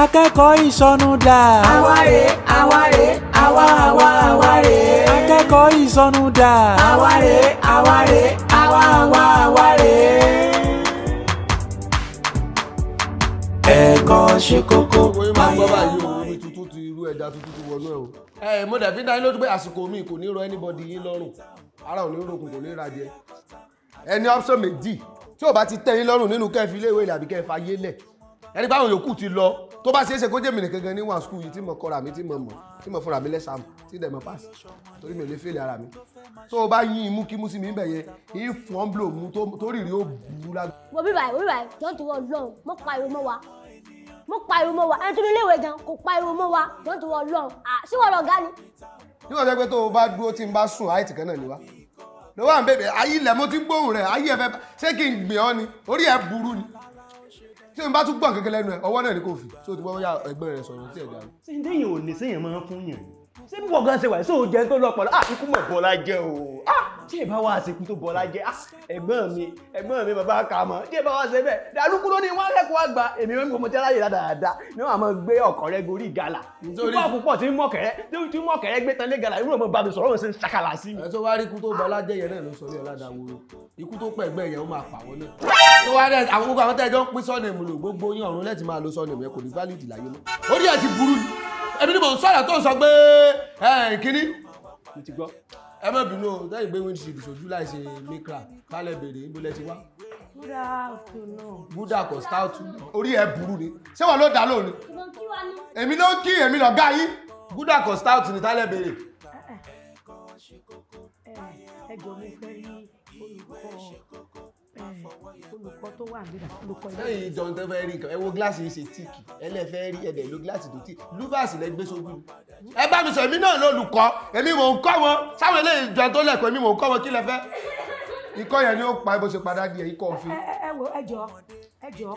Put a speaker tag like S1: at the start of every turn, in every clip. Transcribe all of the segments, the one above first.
S1: Akẹẹkọ Iṣọnu dà.
S2: Àwárè, àwárè, àwárè.
S1: Akẹẹkọ Iṣọnu dà.
S2: Àwárè, àwárè. Ẹ̀kọ́ ṣe kókó.
S3: Oyin máa ń gbọ́ báyìí o, omi tuntun ti irú ẹja tuntun ti wọnú ẹ̀ o. Mo dẹ̀ fi dá yín lójú pé àsìkò mi kò ní rọ anybody yín lọ́rùn. Ara ò ní rògùn kò ní ra jẹ. Ẹni option méjì tí ò bá ti tẹ́ yín lọ́rùn nínú kẹ́ẹ̀fì ilé ìwé àbí kẹ́ẹ̀fà yé lẹ̀. Ẹni báwọn yòókù ti lọ tó bá ṣeéṣe kó jẹ́ mi nìkan gan ní one school yìí tí mo kọ́ra mi tí mo mọ̀ tí mo fúnra mi lẹ́sàmù tí dẹ̀ mọ̀ pass torí mi ò lè fèlè ara mi. Tó o bá yín imú kí mú sí mi bẹ̀ yẹn yín fún ọ́nbùlò mú tó rìrì ó bú lágbó.
S4: Wo bí báyìí jọ́n tó wọ lọ́run mo pariwo mọ́ wa ẹni tó ní iléèwé gan kò pariwo mọ́ wa jọ́n tó wọ lọ́run ṣé wọ́n lọ gá ni.
S3: Níwọ̀n jẹ́ pé tó o bá dúró tí n bá sùn àìtì kan náà ni wá ló wà ń bèbè ayé ilẹ̀ mo ti ń gbóhùn rẹ̀ ayé ẹ̀fẹ̀ ṣé kí n gbìn ọ́ ni orí ẹ̀ burú ni tí n bá tún gbọ̀n kékeré lẹ́nu ẹ̀ ọwọ́ náà ni kò fi tí o ti gbọ́ ya ẹgbẹ́ rẹ̀ sọ̀rọ̀ tí ẹ̀ dá.
S5: ṣé ní téèyàn ò ní séèyàn máa ń fún yàn ṣé bí wọ́n gan ṣe wà ṣé o jẹ́ tó lọ́pọ̀lọ́ ikú mọ̀ bọ́lá jẹ́ o tí ẹ bá wá ṣekú tó bọ́lá jẹ́ ẹ̀gbọ́n mi bàbá kà mọ́ tí ẹ bá wá ṣe bẹ́ẹ̀ dàlúkú ló ní wọ́n lẹ́kọ̀ọ́ àgbà èmi wọn mo tẹ́lá yìí dáadáa ní wọn àmọ́ gbé ọkọ̀ rẹ gorí gàlà púpọ̀ púpọ̀ tí mọ̀kẹ́rẹ́ gbé tán lé gàlà irú ọmọ bá mi sọ̀rọ̀ wọn ṣe ń ṣàkàlà sí mi.
S3: ẹ tó wá rí ikú tó bọ́lá jẹ́ yẹn náà ló sọ ní ọ̀làdà woro ikú tó pẹ̀ gbẹ́ yẹn ó máa pa wọ́n náà. tó wá rẹ̀ àwọn gbogbo àwọn tẹ́jọ́ ń pín sọ́ọ̀nẹ̀mù lò gbogbo yín ọ̀run lẹ́tì máa lo sọ́ọ̀nẹ̀mù yẹn kò ní valid láyé mọ́ orí ẹ̀ ti burú ni èmi ni mò ń sọ̀rọ̀ tó ń sọ pé kínní
S5: mo ti gbọ́.
S3: ẹ má bínú o tẹ́yìn gbé windshield sójú láìsí mikra kálẹ̀ bèrè níbo lẹ ti wá. Buddha kò stout orí ẹ̀ burú ni ṣé wọn ló dá lónìí. èmi ló kí èmi lọ gá yín Buddha kò stout ni kálẹ̀ bèrè.
S6: ẹ jọ mo fẹ́ rí olùkọ́ tó wà nígbà olùkọ́ ilé.
S3: lẹ́yìn ìjọ tó fẹ́ rí nǹkan ẹ wo gíláàsì yìí ṣe tíìkì ẹlẹ́fẹ́ rí ẹ̀dẹ̀ ló gíláàsì tó tíìkì lúfàsì lẹ gbé sójú. ẹ bá mi sọ èmi náà lólùkọ́ èmi mò ń kọ́ wọn sáwọn eléyìí ìjọ tó lẹ̀kọ́ èmi mò ń kọ́ wọn kí lẹ fẹ́. ikọ́ yẹn ni ó pa bó ṣe padà di ikọ́ òfin.
S6: ẹ wo ẹ jọ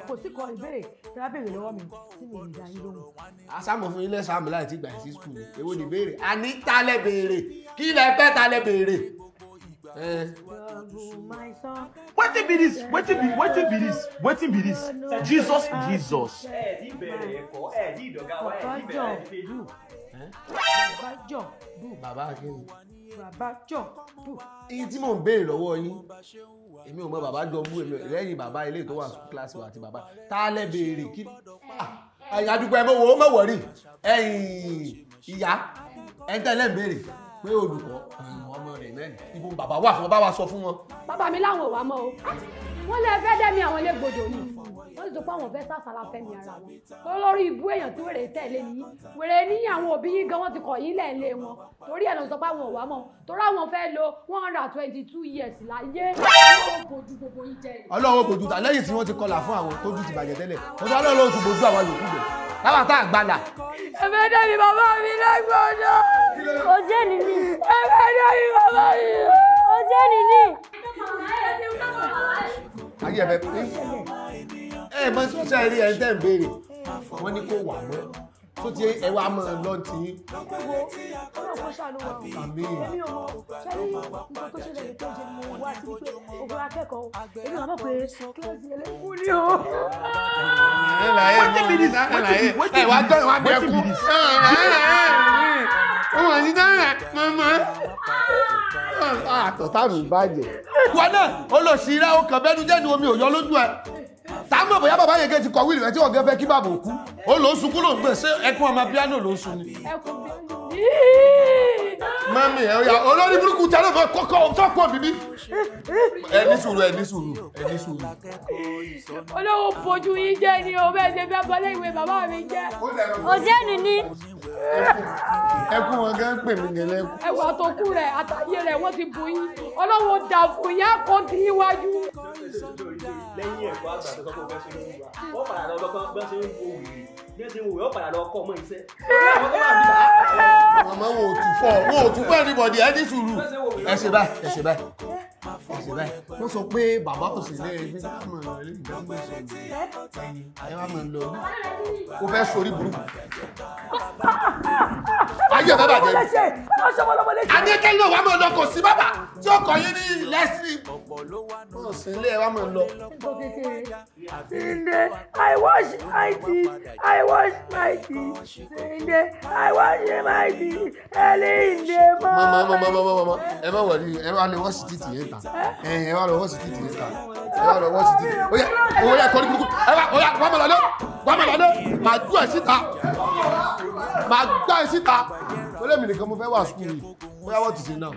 S6: kò sí kọ ìbéèrè tí wọ́n béèrè lọ́wọ́ mi tí mi ò dá yín lóhùn.
S3: asámọ fún ilé sáàmù láì tí gbà sí skul ni èwo ni béèrè àní ta lẹ béèrè kí lẹ fẹ́ ta lẹ béèrè.
S5: Wetin be this Jesus.
S6: ẹ ní bẹ̀rẹ̀ ẹ̀kọ́ ẹ ní ìdọ̀gá wa ẹ ní bẹ̀rẹ̀ ìfẹ́lú.
S3: bàbá akínú.
S6: bàbá jọ bù.
S3: iye tí mò ń béèrè lọ́wọ́ yín èmi ò mọ bàbá jọ bú èmi lẹ́yìn bàbá ilé tó wà kíláàsì wa àti bàbá tá lẹ béèrè kí àdúgbò ẹ mọ̀ wọ̀rí ìyá ẹ̀ ń tẹ́lẹ̀ ń béèrè pé olùkọ́ ọmọ rẹ̀ náà ibo bàbá wà fún bá wa sọ fún wọn.
S7: bàbá mi láwọn ò wá mọ́ o wọ́n lè fẹ́ dẹ́mi àwọn ilé gbòdò ni wọ́n sì sọ pé àwọn fẹ́ sàṣàlà fẹ́mi ara wọn tó lórí ibú èèyàn tí wèrè tẹ̀lé nìyí wèrè ní àwọn òbí yín gan wọ́n ti kọ̀ yín lẹ́ẹ̀lé wọn torí ẹ̀ lọ sọ pé àwọn ò wá mọ́ torí àwọn fẹ́ lo 122 years láyé ọlọ́wọ́ bojú gbogbo yín jẹ́ ẹ̀.
S3: ọlọ́wọ́ bojú ta lẹ́yìn tí wọ́n ti kọlà fún àwọn tójú ti bàjẹ́ tẹ́lẹ̀ wọ́n bá lọ́wọ́ tún bojú àwọn yòókù bẹ̀ láwọn tá àgbàlà.
S7: ẹ̀fẹ́ dẹ́mi bàbá mi lẹ́gbọ̀dọ̀.
S4: Ozain ni.
S7: ẹ̀fẹ́ dẹ́mi bàbá mi.
S4: Ozain ni.
S3: ayé ẹ̀fẹ́ pé ẹ mọ sọ́sẹ́ rí ẹ̀ ń tẹ̀ ń béèrè wọ́n ní kó wà mọ́ tó ti ẹ wá mọ́ lọ́ntì.
S6: ọlọ́pàá ṣàánú wa
S3: àmì.
S6: èmi ò mọ ṣẹ́rí nǹkan tó ṣẹlẹ̀ ní kéje ni mo wá sí pé ògùn akẹ́kọ̀ọ́ èmi ò mọ̀ pé kíláàsì ẹlẹ́kùn ni o.
S3: Wetin be this? Ẹ wá jọ ìwà bí ẹkú. Wọ́n ní dáhà mọ́mọ́. Àtọ̀tà mi bàjẹ́. Wọ́n náà olóṣì rẹ̀ ó kàn bẹ́nu jẹ́ ni omi ò yọ lójú ẹ̀. Táàmù bóyá bàbá yẹn kẹ́ ti kọ wíìlì rẹ̀ tí ọ̀gá fẹ́ kí bàbá òkú. Ó lọ sunkún ló ń gbé ṣé ẹkún ọmọ piano ló ń sun ni. Mami ẹ ya olórí burúkú tẹ́lẹ̀ fẹ́ kọ́kọ́ sọ́kọ́ bíbí. Ẹ ní sùúrù.
S7: olówó bojú yín jẹ́ ni o bẹ́ẹ̀ ṣe fẹ́ bọ́lé ìwé bàbá mi jẹ́.
S4: Ozain ni.
S3: Ẹkún wọn gán pè mí gẹ́lẹ́ kú.
S7: ẹwà tó kú rẹ̀ àtàyè rẹ̀ wọ́n ti bù yín ọlọ́wọ́ dà fún yín àkọ́ntì yín wájú.
S5: lẹ́yìn ẹ̀kọ́ àgbà tó sọ́kọ́ bẹ́ẹ̀ ṣe ń wà wọ́n padà lọ lọ́kọ́ bẹ́ẹ̀ ṣe ń wo wèrè bẹ́ẹ̀ ṣe ń wo wèrè wọ́n padà lọ kọ́ ọmọ iṣẹ́.
S3: Màmá wọn ò tún fọ́ anybody ẹ ní sùúrù. Ẹ ṣe báyìí. Wọ́n sọ pé bàbá kò sí ilé ẹgbẹ́ dáhùn ilé ìgbàgbọ́ ìṣòro. Ayé wa máa ń lọ. Ó fẹ́ sórí burúkú. Ayé ẹ̀ bá bàjẹ́. Adékẹ́lẹ́ náà wà máa lọ kò sí bàbá tí ó kọ̀ yín ní lẹ́sìn. Wọ́n sì ilé ẹ wá mọ̀ lọ.
S6: Sunday, I wash my teeth. I wash my teeth. Sunday, I wash my teeth. Early in the morning.
S3: Mama, ẹ má wọ̀rí, ẹ wá lọ wọ́ọ̀sì títì yẹn ta. Ẹ wá lọ wọ́ọ̀sì títì yẹn ta. Ẹ wá lọ wọ́ọ̀sì títì. Oya, kọ́ni kúkú. Oya, wá mọ̀ lọ́dọ̀. Màá gbọ́ ẹ síta. Màá gbá ẹ síta. Ó lé mi nìkan mo fẹ́ wà sùkúrù yìí. Bóyá wọ́n ti ṣe náà.